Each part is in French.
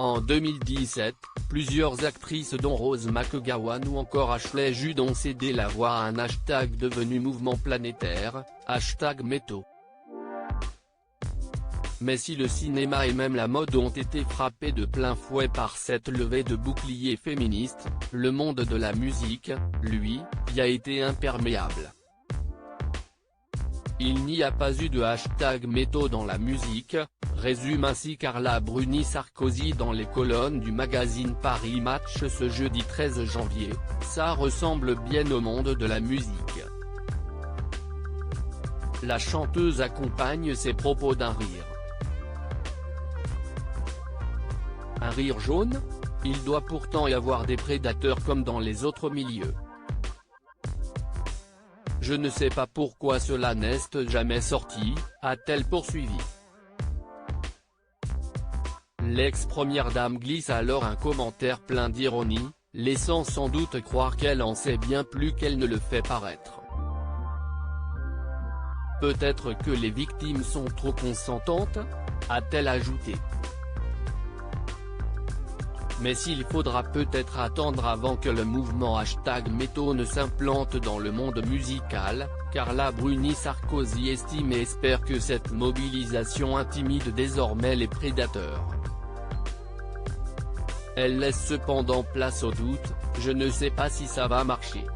En 2017, plusieurs actrices dont Rose McGowan ou encore Ashley Judd ont cédé la voix à un hashtag devenu mouvement planétaire, #MeToo. Mais si le cinéma et même la mode ont été frappés de plein fouet par cette levée de bouclier féministe, le monde de la musique, lui, y a été imperméable. Il n'y a pas eu de #MeToo dans la musique, résume ainsi Carla Bruni Sarkozy dans les colonnes du magazine Paris Match ce jeudi 13 janvier, ça ressemble bien au monde de la musique. La chanteuse accompagne ses propos d'un rire. Un rire jaune ? Il doit pourtant y avoir des prédateurs comme dans les autres milieux. Je ne sais pas pourquoi cela n'est jamais sorti, a-t-elle poursuivi. L'ex-première dame glisse alors un commentaire plein d'ironie, laissant sans doute croire qu'elle en sait bien plus qu'elle ne le fait paraître. Peut-être que les victimes sont trop consentantes ? A-t-elle ajouté. Mais s'il faudra peut-être attendre avant que le mouvement #MeToo ne s'implante dans le monde musical, Carla Bruni Sarkozy estime et espère que cette mobilisation intimide désormais les prédateurs. Elle laisse cependant place au doute, je ne sais pas si ça va marcher.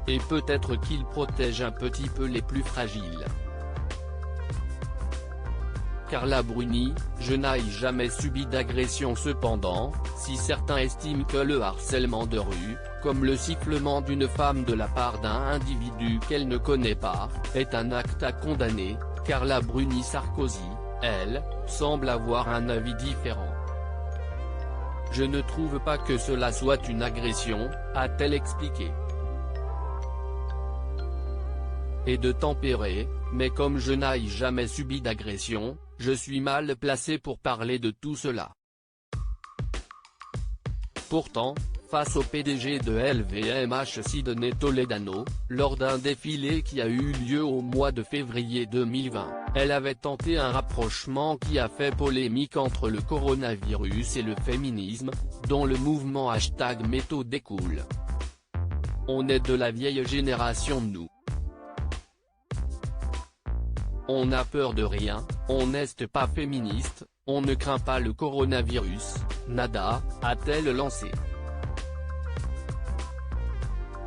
Et peut-être qu'il protège un petit peu les plus fragiles. Carla Bruni, je n'ai jamais subi d'agression cependant, si certains estiment que le harcèlement de rue, comme le sifflement d'une femme de la part d'un individu qu'elle ne connaît pas, est un acte à condamner, Carla Bruni Sarkozy, elle, semble avoir un avis différent. Je ne trouve pas que cela soit une agression, a-t-elle expliqué. Et de tempérer, mais comme je n'ai jamais subi d'agression, je suis mal placé pour parler de tout cela. Pourtant, face au PDG de LVMH Sidney Toledano, lors d'un défilé qui a eu lieu au mois de février 2020, elle avait tenté un rapprochement qui a fait polémique entre le coronavirus et le féminisme, dont le mouvement #MeToo découle. On est de la vieille génération nous. On n'a peur de rien, on n'est pas féministe, on ne craint pas le coronavirus, nada, a-t-elle lancé.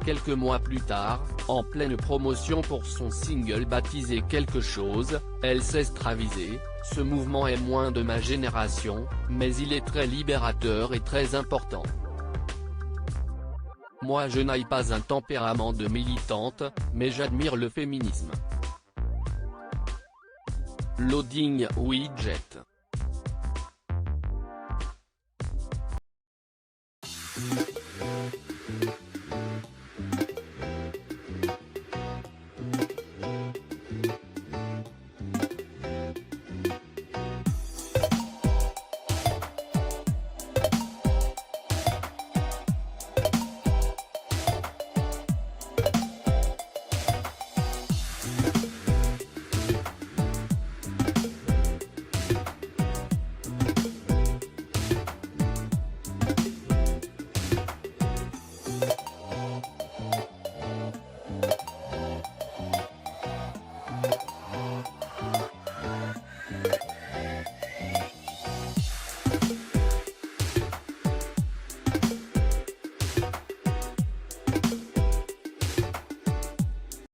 Quelques mois plus tard, en pleine promotion pour son single baptisé Quelque chose, elle s'est ravisée, ce mouvement est moins de ma génération, mais il est très libérateur et très important. Moi je n'ai pas un tempérament de militante, mais j'admire le féminisme. Loading widget.